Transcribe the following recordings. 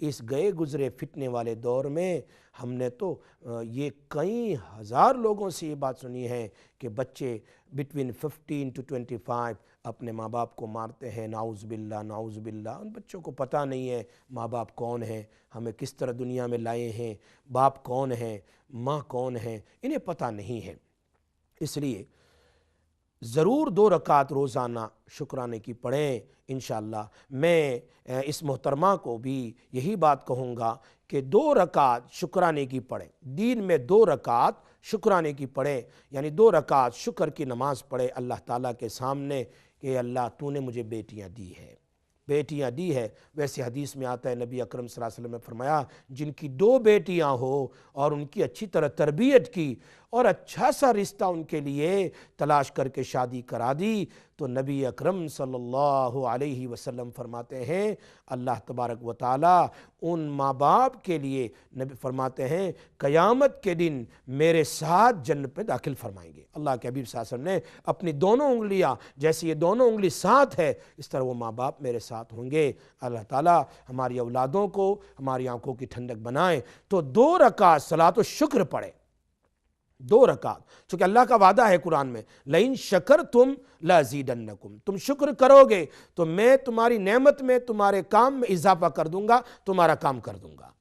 اس گئے گزرے فتنے والے دور میں ہم نے تو یہ کئی ہزار لوگوں سے یہ بات سنی ہے کہ بچے بٹوین 15 to 25 اپنے ماں باپ کو مارتے ہیں، نعوذ باللہ نعوذ باللہ۔ ان بچوں کو پتہ نہیں ہے ماں باپ کون ہیں، ہمیں کس طرح دنیا میں لائے ہیں، باپ کون ہیں، ماں کون ہیں، انہیں پتہ نہیں ہے۔ اس لیے ضرور 2 رکعت روزانہ شکرانے کی پڑھیں انشاءاللہ۔ میں اس محترمہ کو بھی یہی بات کہوں گا کہ 2 رکعت شکرانے کی پڑھیں، دین میں 2 رکعت شکرانے کی پڑھیں، یعنی 2 رکعت شکر کی نماز پڑھے اللہ تعالیٰ کے سامنے کہ اللہ تو نے مجھے بیٹیاں دی ہے، بیٹیاں دی ہے۔ ویسے حدیث میں آتا ہے نبی اکرم صلی اللہ علیہ وسلم نے فرمایا جن کی 2 بیٹیاں ہو اور ان کی اچھی طرح تربیت کی اور اچھا سا رشتہ ان کے لیے تلاش کر کے شادی کرا دی تو نبی اکرم صلی اللہ علیہ وسلم فرماتے ہیں اللہ تبارک و تعالیٰ ان ماں باپ کے لیے نبی فرماتے ہیں قیامت کے دن میرے ساتھ جنت پہ داخل فرمائیں گے۔ اللہ کے حبیب صلی اللہ علیہ وسلم نے اپنی دونوں انگلیاں، جیسے یہ دونوں انگلی ساتھ ہے اس طرح وہ ماں باپ میرے ساتھ ہوں گے۔ اللہ تعالیٰ ہماری اولادوں کو ہماری آنکھوں کی ٹھنڈک بنائیں۔ تو 2 رکعت صلاۃ الشکر پڑھیں، 2 رکعت، چونکہ اللہ کا وعدہ ہے قرآن میں لئن شکرتم لازیدنکم، تم شکر کرو گے تو میں تمہاری نعمت میں تمہارے کام میں اضافہ کر دوں گا، تمہارا کام کر دوں گا۔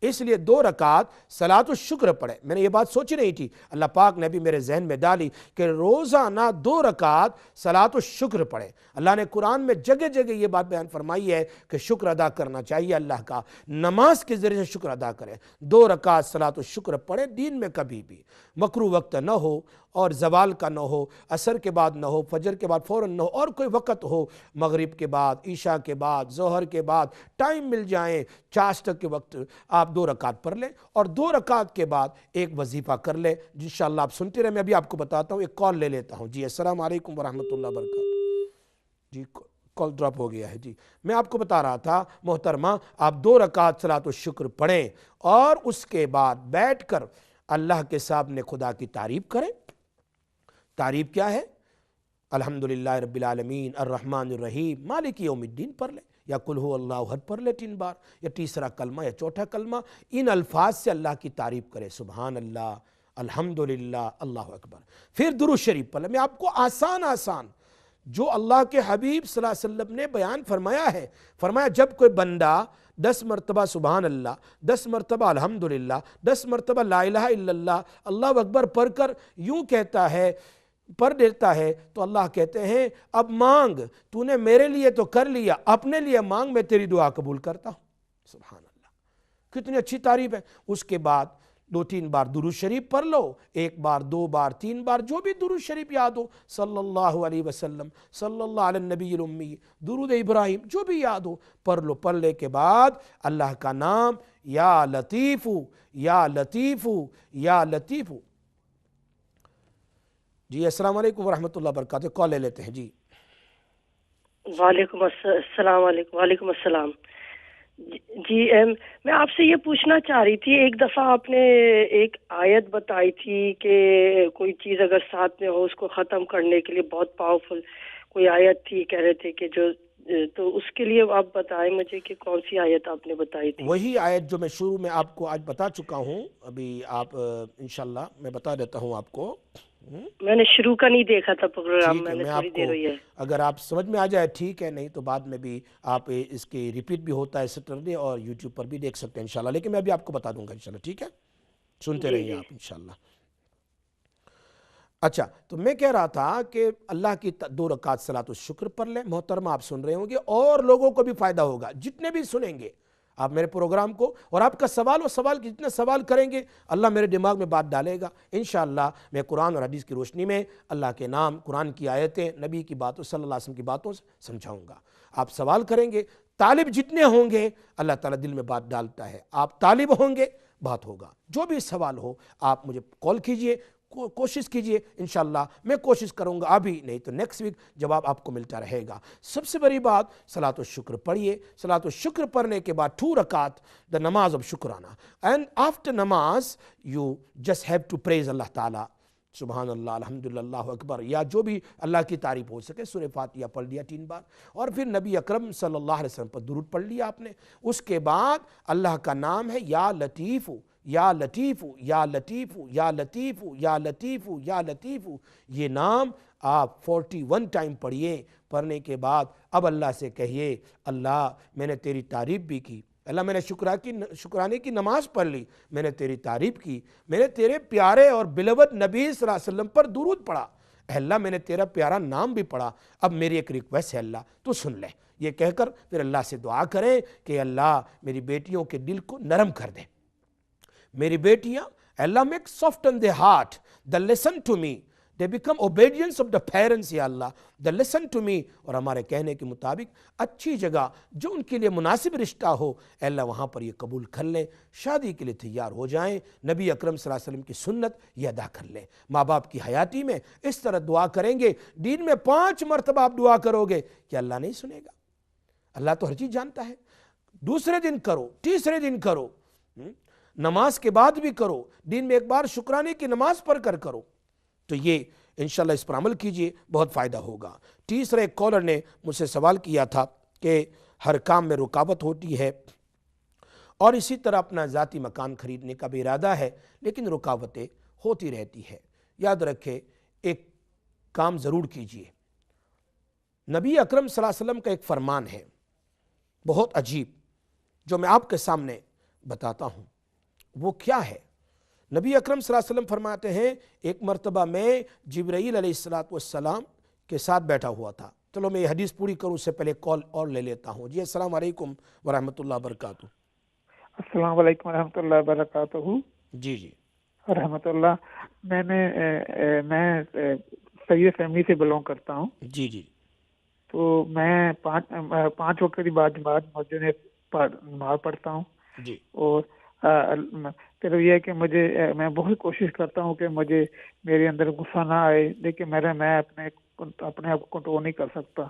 اس لیے 2 رکعت صلاۃ الشکر پڑھے۔ میں نے یہ بات سوچی نہیں تھی، اللہ پاک نے بھی میرے ذہن میں ڈالی کہ روزانہ 2 رکعت صلاۃ الشکر پڑھے۔ اللہ نے قرآن میں جگہ جگہ یہ بات بیان فرمائی ہے کہ شکر ادا کرنا چاہیے اللہ کا، نماز کے ذریعے سے شکر ادا کریں۔ 2 رکعت صلاۃ الشکر پڑھیں، دین میں کبھی بھی مکروہ وقت نہ ہو اور زوال کا نہ ہو، عصر کے بعد نہ ہو، فجر کے بعد فوراً نہ ہو، اور کوئی وقت ہو، مغرب کے بعد، عشاء کے بعد، ظہر کے بعد، ٹائم مل جائیں، چاشت کے وقت آپ 2 رکعت پڑھ لیں اور 2 رکعت کے بعد ایک وظیفہ کر لیں۔ انشاءاللہ آپ سنتے رہیں، میں ابھی آپ کو بتاتا ہوں، ایک کال لے لیتا ہوں۔ جی السلام علیکم ورحمۃ اللہ وبرکاتہ۔ جی کال ڈراپ ہو گیا ہے۔ جی میں آپ کو بتا رہا تھا محترمہ آپ 2 رکعت صلاۃ الشکر پڑھیں اور اس کے بعد بیٹھ کر اللہ کے سامنے خدا کی تعریف کریں۔ تعریف کیا ہے؟ الحمدللہ رب العالمین الرحمن الرحیم مالک یوم الدین پڑھ لیں، یا قل هو اللہ احد پڑھ لیں 3 بار، یا تیسرا کلمہ یا چوتھا کلمہ، ان الفاظ سے اللہ کی تعریف کرے، سبحان اللہ، الحمدللہ، اللہ اکبر۔ پھر درود شریف پڑھ لیں۔ میں آپ کو آسان جو اللہ کے حبیب صلی اللہ علیہ وسلم نے بیان فرمایا ہے، فرمایا جب کوئی بندہ 10 مرتبہ سبحان اللہ، 10 مرتبہ الحمدللہ، 10 مرتبہ لا الہ الا اللہ، اللہ اکبر پڑھ کر یوں کہتا ہے، پڑھ دیتا ہے تو اللہ کہتے ہیں اب مانگ، تو نے میرے لیے تو کر لیا، اپنے لیے مانگ، میں تیری دعا قبول کرتا ہوں۔ سبحان اللہ، کتنی اچھی تعریف ہے۔ اس کے بعد 2-3 بار درود شریف پڑھ لو، 1 بار 2 بار 3 بار، جو بھی درود شریف یاد ہو، صلی اللہ علیہ وسلم، صلی اللہ علیہ النبی الامی، درود ابراہیم، جو بھی یاد ہو پڑھ لو۔ پڑھنے کے بعد اللہ کا نام یا لطیف یا لطیف یا لطیف۔ جی السلام علیکم ورحمۃ اللہ وبرکاتہ، کال لے لیتے ہیں۔ جی وعلیکم السلام علیکم۔ وعلیکم السلام جی میں آپ سے یہ پوچھنا چاہ رہی تھی، ایک دفعہ آپ نے ایک آیت بتائی تھی کہ کوئی چیز اگر ساتھ میں ہو اس کو ختم کرنے کے لیے بہت پاورفل کوئی آیت تھی، کہہ رہے تھے کہ جو، تو اس کے لیے آپ بتائیں مجھے کہ کون سی آیت آپ نے بتائی تھی؟ وہی آیت جو میں شروع میں آپ کو آج بتا چکا ہوں، ابھی آپ انشاءاللہ میں بتا دیتا ہوں آپ کو۔ میں نے شروع کا نہیں دیکھا تھا پروگرام، میں نے میں تھوڑی آپ دیر ہوئی ہے۔ کو اگر آپ سمجھ میں آ جائے ٹھیک ہے، نہیں تو بعد میں بھی آپ اس کی ریپیٹ بھی ہوتا ہے سیٹرڈے، اور یوٹیوب پر بھی دیکھ سکتے ہیں انشاءاللہ، لیکن میں ابھی آپ کو بتا دوں گا انشاءاللہ، ٹھیک ہے؟ سنتے رہیے آپ انشاءاللہ۔ اچھا، تو میں کہہ رہا تھا کہ اللہ کی 2 رکعت صلاۃ الشکر پڑھ لیں۔ محترمہ آپ سن رہے ہوں گے اور لوگوں کو بھی فائدہ ہوگا، جتنے بھی سنیں گے آپ میرے پروگرام کو، اور آپ کا سوال و سوال جتنے سوال کریں گے اللہ میرے دماغ میں بات ڈالے گا انشاءاللہ۔ میں قرآن اور حدیث کی روشنی میں اللہ کے نام، قرآن کی آیتیں، نبی کی باتوں، صلی اللہ علیہ وسلم کی باتوں سے سمجھاؤں گا۔ آپ سوال کریں گے، طالب جتنے ہوں گے اللہ تعالیٰ دل میں بات ڈالتا ہے، آپ طالب ہوں گے بات ہوگا۔ جو بھی سوال ہو آپ مجھے کال کیجئے، کوشش کیجئے، انشاءاللہ میں کوشش کروں گا، ابھی نہیں تو نیکسٹ ویک جواب آپ کو ملتا رہے گا۔ سب سے بڑی بات صلاۃ الشکر پڑھیے۔ صلاۃ الشکر پڑھنے کے بعد 2 رکعت دا نماز of شکرانہ، and after namaz you just have to praise Allah تعالیٰ، سبحان اللہ، الحمدللہ، اللہ اکبر، یا جو بھی اللہ کی تعریف ہو سکے، سورہ فاتحہ پڑھ لیا 3 بار، اور پھر نبی اکرم صلی اللہ علیہ وسلم پر درود پڑھ لیا آپ نے۔ اس کے بعد اللہ کا نام ہے یا لطیف، یا لطیف، یا لطیف، یا لطیف، یا لطیف، یا لطیف، یہ نام آپ 41 ٹائم پڑھیے۔ پڑھنے کے بعد اب اللہ سے کہیے اللہ میں نے تیری تعریف بھی کی، اللہ میں نے شکرانے کی نماز پڑھ لی، میں نے تیری تعریف کی، میں نے تیرے پیارے اور بلود نبی صلی اللہ علیہ وسلم پر درود پڑھا، اے اللہ میں نے تیرا پیارا نام بھی پڑھا، اب میری ایک ریکویسٹ ہے اللہ تو سن لے۔ یہ کہہ کر پھر اللہ سے دعا کریں کہ اللہ میری بیٹیوں کے دل کو نرم کر دے، میری بیٹیاں اللہ make soften their heart, they listen to me, they become obedience of the parents یا اللہ, they listen to me، اور ہمارے کہنے کے مطابق اچھی جگہ جو ان کے لیے مناسب رشتہ ہو اے اللہ وہاں پر یہ قبول کر لیں، شادی کے لیے تیار ہو جائیں، نبی اکرم صلی اللہ علیہ وسلم کی سنت یہ ادا کر لیں۔ ماں باپ کی حیاتی میں اس طرح دعا کریں گے، دین میں 5 مرتبہ آپ دعا کرو گے کہ اللہ نہیں سنے گا؟ اللہ تو ہر چیز جانتا ہے۔ دوسرے دن کرو، تیسرے دن کرو، نماز کے بعد بھی کرو، دن میں ایک بار شکرانے کی نماز پڑھ کر کرو، تو یہ انشاءاللہ اس پر عمل کیجئے، بہت فائدہ ہوگا۔ تیسرے ایک کالر نے مجھ سے سوال کیا تھا کہ ہر کام میں رکاوٹ ہوتی ہے اور اسی طرح اپنا ذاتی مکان خریدنے کا بھی ارادہ ہے لیکن رکاوٹیں ہوتی رہتی ہے۔ یاد رکھے ایک کام ضرور کیجئے، نبی اکرم صلی اللہ علیہ وسلم کا ایک فرمان ہے بہت عجیب جو میں آپ کے سامنے بتاتا ہوں۔ وہ کیا ہے؟ نبی اکرم صلی اللہ علیہ وسلم فرماتے ہیں ایک مرتبہ میں جبرائیل علیہ السلام کے ساتھ بیٹھا ہوا تھا۔ چلو میں یہ حدیث پوری کروں اس سے پہلے کال اور لے لیتا ہوں۔ جی السلام علیکم ورحمۃ اللہ وبرکاتہ۔ السلام علیکم ورحمۃ اللہ وبرکاتہ۔ جی جی رحمۃ اللہ، میں سید فیملی سے بلونگ کرتا ہوں۔ جی جی تو میں 5 وقت کی بعد مسجد میں نماز پڑھتا ہوں، جی اور پھر یہ ہے کہ میں بہت کوشش کرتا ہوں کہ میرے اندر غصہ نہ آئے، لیکن میں اپنے آپ کو کنٹرول نہیں کر سکتا۔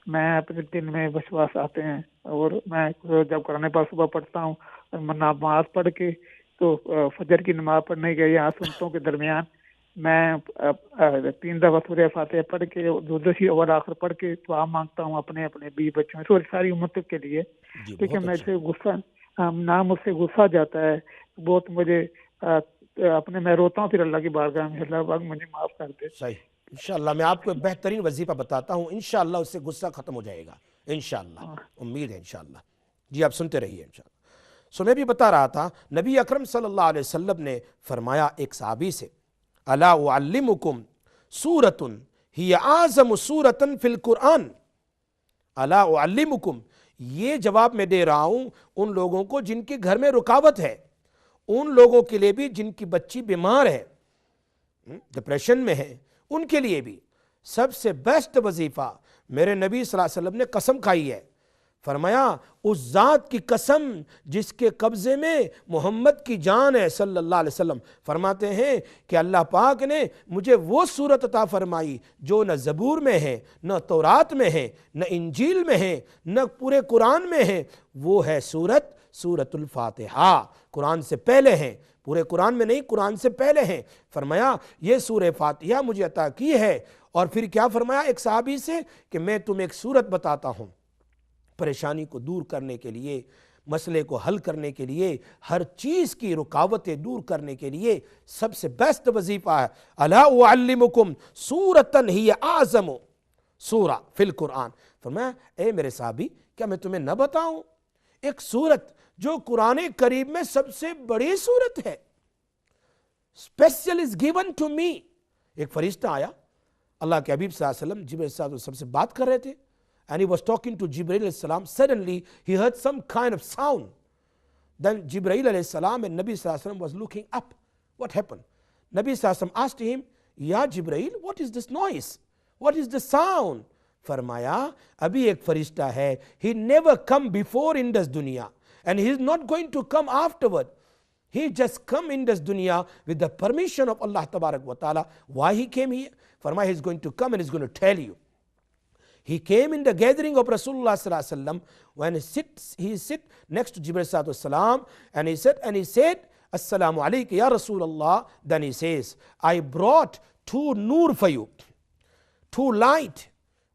میں اپنے دل میں وسواس آتے ہیں، اور میں جب قرآن پاک صبح پڑھتا ہوں نماز پڑھ کے، تو فجر کی نماز پڑھنے کے یہاں سنتوں کے درمیان میں 3 دفعہ سورہ فاتحہ پڑھ کے دوسری اور آخر پڑھ کے دعا مانگتا ہوں اپنے بیوی بچوں ساری امت کے لیے۔ لیکن میں سے غصہ نہ مجھ سے غصہ جاتا ہے بہت، مجھے میں روتا ہوں پھر اللہ کی بارگاہ میں، اللہ پاک مجھے معاف کر دے۔ صحیح، انشاءاللہ میں آپ کو ایک بہترین وظیفہ بتاتا ہوں، انشاءاللہ اس سے غصہ ختم ہو جائے گا، انشاءاللہ، امید ہے انشاءاللہ۔ جی آپ سنتے رہیے انشاءاللہ۔ میں بھی بتا رہا تھا نبی اکرم صلی اللہ علیہ وسلم نے فرمایا ایک صحابی سے، الا اعلمکم سورۃ ہی اعظم سورۃ فی القرآن، الا اعلمکم، یہ جواب میں دے رہا ہوں ان لوگوں کو جن کے گھر میں رکاوٹ ہے، ان لوگوں کے لیے بھی جن کی بچی بیمار ہے، ڈپریشن میں ہے، ان کے لیے بھی سب سے بیسٹ وظیفہ میرے نبی صلی اللہ علیہ وسلم نے قسم کھائی ہے، فرمایا اس ذات کی قسم جس کے قبضے میں محمد کی جان ہے صلی اللہ علیہ وسلم، فرماتے ہیں کہ اللہ پاک نے مجھے وہ صورت عطا فرمائی جو نہ زبور میں ہے، نہ تورات میں ہے، نہ انجیل میں ہے، نہ پورے قرآن میں ہے، وہ ہے سورۃ الفاتحہ، قرآن سے پہلے ہیں، پورے قرآن میں نہیں، قرآن سے پہلے ہیں۔ فرمایا یہ سورہ فاتحہ مجھے عطا کی ہے، اور پھر کیا فرمایا ایک صحابی سے کہ میں تمہیں ایک سورت بتاتا ہوں پریشانی کو دور کرنے کے لیے، مسئلے کو حل کرنے کے لیے، ہر چیز کی رکاوٹیں دور کرنے کے لیے سب سے بیسٹ وظیفہ ہے، الا اعلمکم سورۃ ہی اعظم سورہ فی القرآن۔ فرمایا اے میرے صحابی کیا میں تمہیں نہ بتاؤں ایک سورت جو قرآن کریم میں سب سے بڑی سورت ہے، special is given to me. ایک فرشتہ آیا، اللہ کے حبیب صلی اللہ علیہ وسلم جبرائیل علیہ السلام سے بات کر رہے تھے، and he was talking to Jibreel alayhi salam. Suddenly he heard some kind of sound. Then Jibreel alayhi salam and Nabi sallallahu alaihi wasallam was looking up. What happened? Nabi sallallahu alaihi wasallam asked him, Ya Jibreel, what is this noise? What is the sound? فرمایا ابھی ایک فرشتہ ہے, he never come before in this dunya and he is not going to come afterward. He just come in this dunya with the permission of Allah tabarak wa ta'ala. Why he came here? فرمایا he is going to come and he is going to tell you. He came in the gathering of Rasulullah sallallahu alaihi wasallam when he sit next to Jibreel sallallahu alaihi wasallam, and he said, Assalamu alayka ya Rasulullah. Then he says, I brought two nur for you, two light.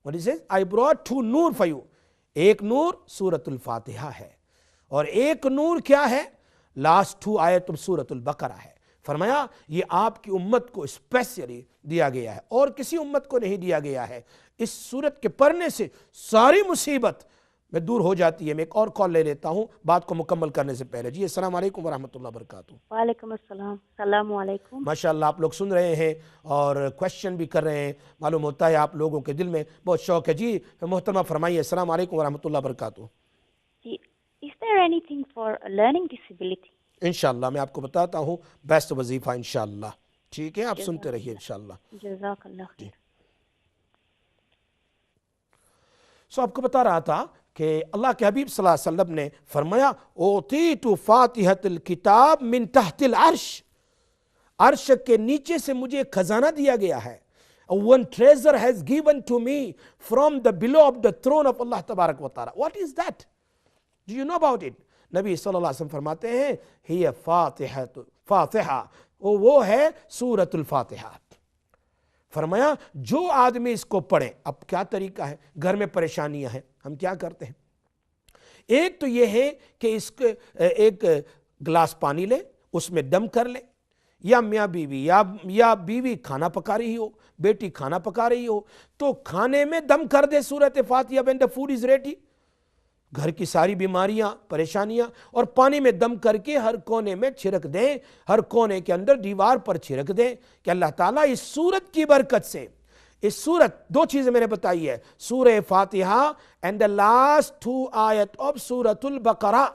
What he says? I brought two nur for you. ایک نور سورۃ الفاتحہ ہے اور ایک نور کیا ہے؟ Last 2 آیت سورۃ البقرہ ہے. فرمایا یہ آپ کی امت کو اسپیشلی دیا گیا ہے اور کسی امت کو نہیں دیا گیا ہے. اس سورت کے پڑھنے سے ساری مصیبت میں دور ہو جاتی ہے. میں ایک اور کال لے لیتا ہوں بات کو مکمل کرنے سے پہلے. جی السلام علیکم ورحمۃ اللہ وبرکاتہ. وعلیکم السلام. السلام علیکم. ماشاءاللہ آپ لوگ سن رہے ہیں اور کوشچن بھی کر رہے ہیں. معلوم ہوتا ہے آپ لوگوں کے دل میں بہت شوق ہے. جی محترمہ فرمائیے. السلام علیکم ورحمۃ اللہ وبرکاتہ. جی is there anything for learning disability؟ انشاءاللہ میں آپ کو بتاتا ہوں بیسٹ وظیفہ انشاءاللہ. ٹھیک ہے آپ سنتے رہیے انشاءاللہ. جزاک اللہ خیر. آپ کو بتا رہا تھا کہ اللہ کے حبیب صلی اللہ علیہ وسلم نے فرمایا اوتیت فاتحۃ الکتاب من تحت العرش. عرش کے نیچے سے مجھے ایک خزانہ دیا گیا ہے. One treasure has given to me from the below of the throne of Allah تبارک و تعالی. What is that? Do you know about it? نبی صلی اللہ علیہ وسلم فرماتے ہیں ہی فاتحہ وہ ہے سورۃ الفاتحہ. فرمایا جو آدمی اس کو پڑھے. اب کیا طریقہ ہے؟ گھر میں پریشانیاں ہیں ہم کیا کرتے ہیں؟ ایک تو یہ ہے کہ اس کو ایک گلاس پانی لے اس میں دم کر لے یا میاں بیوی یا بیوی کھانا پکا رہی ہو بیٹی کھانا پکا رہی ہو تو کھانے میں دم کر دے سورۃ فاتحہ when the food is ready. گھر کی ساری بیماریاں پریشانیاں اور پانی میں دم کر کے ہر کونے میں چھڑک دیں. ہر کونے کے اندر دیوار پر چھڑک دیں کہ اللہ تعالیٰ اس سورت کی برکت سے. اس سورت 2 چیزیں میں نے بتائی ہے سورہ فاتحہ and the last 2 آیت of سورۃ البقرہ.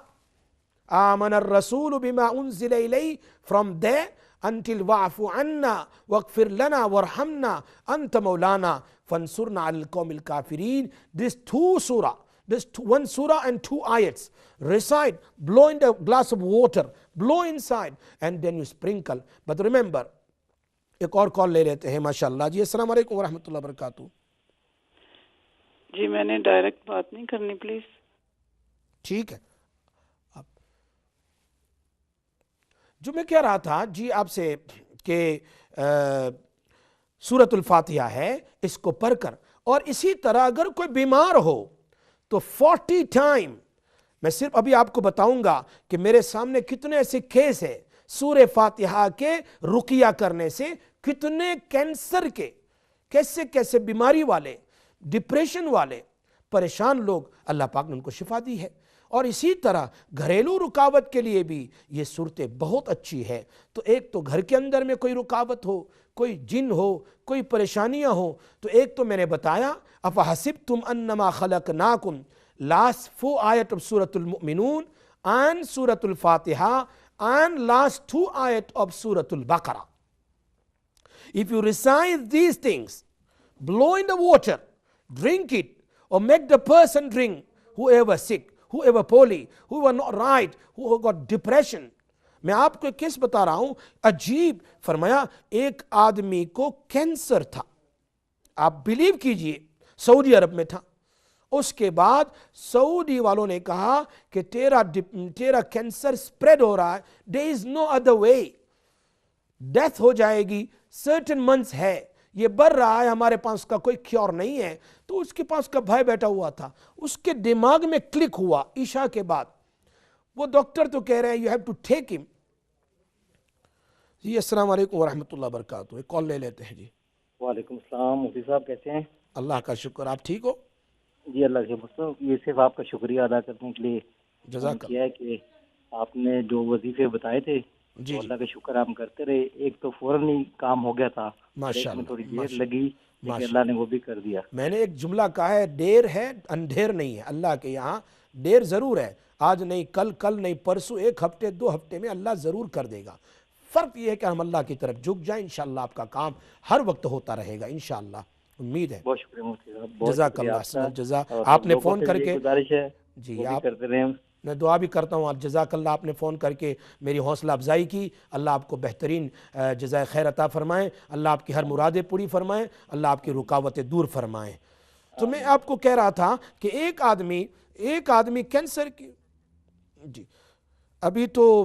آمن الرسول بما انزل الیہ from there until واعف عنا واغفر لنا وارحمنا انت مولانا فانصرنا علی القوم الکافرین. This 2 surah, this 1 surah and 2 ayats, recite, blow in the glass of water, blow inside and then you sprinkle. But remember, ایک اور کال لے لیتے ہیں ماشاءاللہ. جی السلام علیکم ورحمۃ اللہ وبرکاتہ. جی میں نے ڈائریکٹ بات نہیں کرنی پلیز. ٹھیک ہے. جو میں کہہ رہا تھا جی آپ سے کہ سورۃ الفاتحہ ہے اس کو پڑھ کر اور اسی طرح اگر کوئی بیمار ہو تو 40 ٹائم. میں صرف ابھی آپ کو بتاؤں گا کہ میرے سامنے کتنے ایسے کیس ہیں سورہ فاتحہ کے رقیہ کرنے سے. کتنے کینسر کے کیسے بیماری والے ڈپریشن والے پریشان لوگ اللہ پاک نے ان کو شفا دی ہے. اور اسی طرح گھریلو رکاوٹ کے لیے بھی یہ صورتیں بہت اچھی ہے. تو ایک تو گھر کے اندر میں کوئی رکاوٹ ہو کوئی جن ہو کوئی پریشانیاں ہو تو ایک تو میں نے بتایا افحسبتم انما خلقناکم last 4 آیت of سورۃ المؤمنون and سورۃ الفاتحہ and last 2 آیت of سورۃ البقرہ. If you recite these things, blow in the water, drink it or make the person drink, whoever sick, whoever poorly, whoever not right, who got depression. میں آپ کو ایک کیس بتا رہا ہوں عجیب. فرمایا ایک آدمی کو کینسر تھا. آپ بلیو کیجئے سعودی عرب میں تھا. اس کے بعد سعودی والوں نے کہا کہ تیرا کینسر سپریڈ ہو رہا ہے. there is no other way. Death ہو جائے گی. certain months ہے یہ بڑھ رہا ہے ہمارے پاس کا کوئی کیور نہیں ہے. تو اس کے پاس کا بھائی بیٹھا ہوا تھا. اس کے دماغ میں کلک ہوا عشاء کے بعد. وہ ڈاکٹر تو کہہ رہے ہیں you have to take him. جی السلام علیکم ورحمۃ اللہ وبرکاتہ. ایک کال لے لیتے ہیں. جی وعلیکم السلام. مفتی صاحب کیسے ہیں؟ اللہ کا شکر. آپ ٹھیک ہو؟ جی اللہ کے شکر. یہ صرف آپ کا شکریہ ادا کرنے کے لیے جزاک کیا ہے کہ آپ نے جو وظیفے بتائے تھے جی اللہ کا شکر ہم کرتے رہے. ایک تو فوراً ہی کام ہو گیا تھا ماشاءاللہ تھوڑی دیر لگی لیکن اللہ نے وہ بھی کر دیا. میں نے ایک جملہ کہا ہے دیر ہے اندھیر نہیں ہے. اللہ کے یہاں دیر ضرور ہے. آج نہیں کل نہیں پرسوں 1 ہفتے 2 ہفتے میں اللہ ضرور کر دے گا. فرق یہ ہے کہ ہم اللہ کی طرف جھک جائیں. انشاءاللہ آپ کا کام ہر وقت ہوتا رہے گا انشاءاللہ. امید ہے. بہت شکریہ مفتی صاحب. جزاک اللہ جزا. آپ نے فون کر کے گزارش ہے جی آپ کرتے رہے. میں دعا بھی کرتا ہوں جزاک اللہ. آپ نے فون کر کے میری حوصلہ افزائی کی. اللہ آپ کو بہترین جزائے خیر عطا فرمائیں. اللہ آپ کی ہر مرادیں پوری فرمائیں. اللہ آپ کی رکاوٹیں دور فرمائیں. تو میں آپ کو کہہ رہا تھا کہ ایک آدمی کینسر کی جی ابھی تو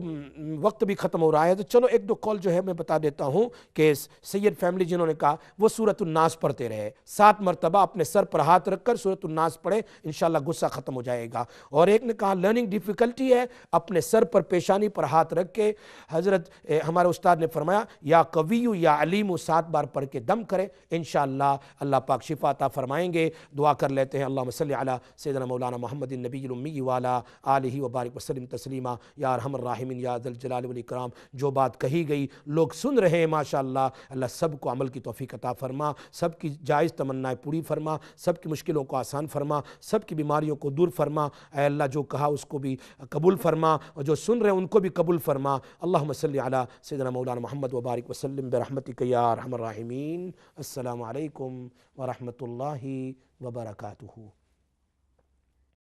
وقت بھی ختم ہو رہا ہے، تو چلو ایک دو کال جو ہے میں بتا دیتا ہوں کہ سید فیملی جنہوں نے کہا وہ سورۃ الناس پڑھتے رہے، 7 مرتبہ اپنے سر پر ہاتھ رکھ کر سورۃ الناس پڑھے، انشاءاللہ غصہ ختم ہو جائے گا۔ اور ایک نے کہا لرننگ ڈیفیکلٹی ہے، اپنے سر پر پیشانی پر ہاتھ رکھ کے حضرت ہمارے استاد نے فرمایا یا قوی یا علیم 7 بار پڑھ کے دم کرے، انشاءاللہ اللہ پاک شفا عطا فرمائیں گے۔ دعا کر لیتے ہیں، اللہم صلی علی سیدنا مولانا محمد النبی الامی وعلی آلہ وبارک وسلم تسلیما یا ارحم الراحمین یا ذی الجلال والاکرام۔ جو بات کہی گئی لوگ سن رہے ہیں ماشاءاللہ، اللہ سب کو عمل کی توفیق عطا فرما، سب کی جائز تمنائیں پوری فرما، سب کی مشکلوں کو آسان فرما، سب کی بیماریوں کو دور فرما، اے اللہ جو کہا اس کو بھی قبول فرما، اور جو سن رہے ہیں ان کو بھی قبول فرما۔ اللہم صلی علی سیدنا مولانا محمد وبارک وسلم برحمتک یا ارحم الراحمین۔ السلام علیکم ورحمۃ اللہ وبرکاتہ۔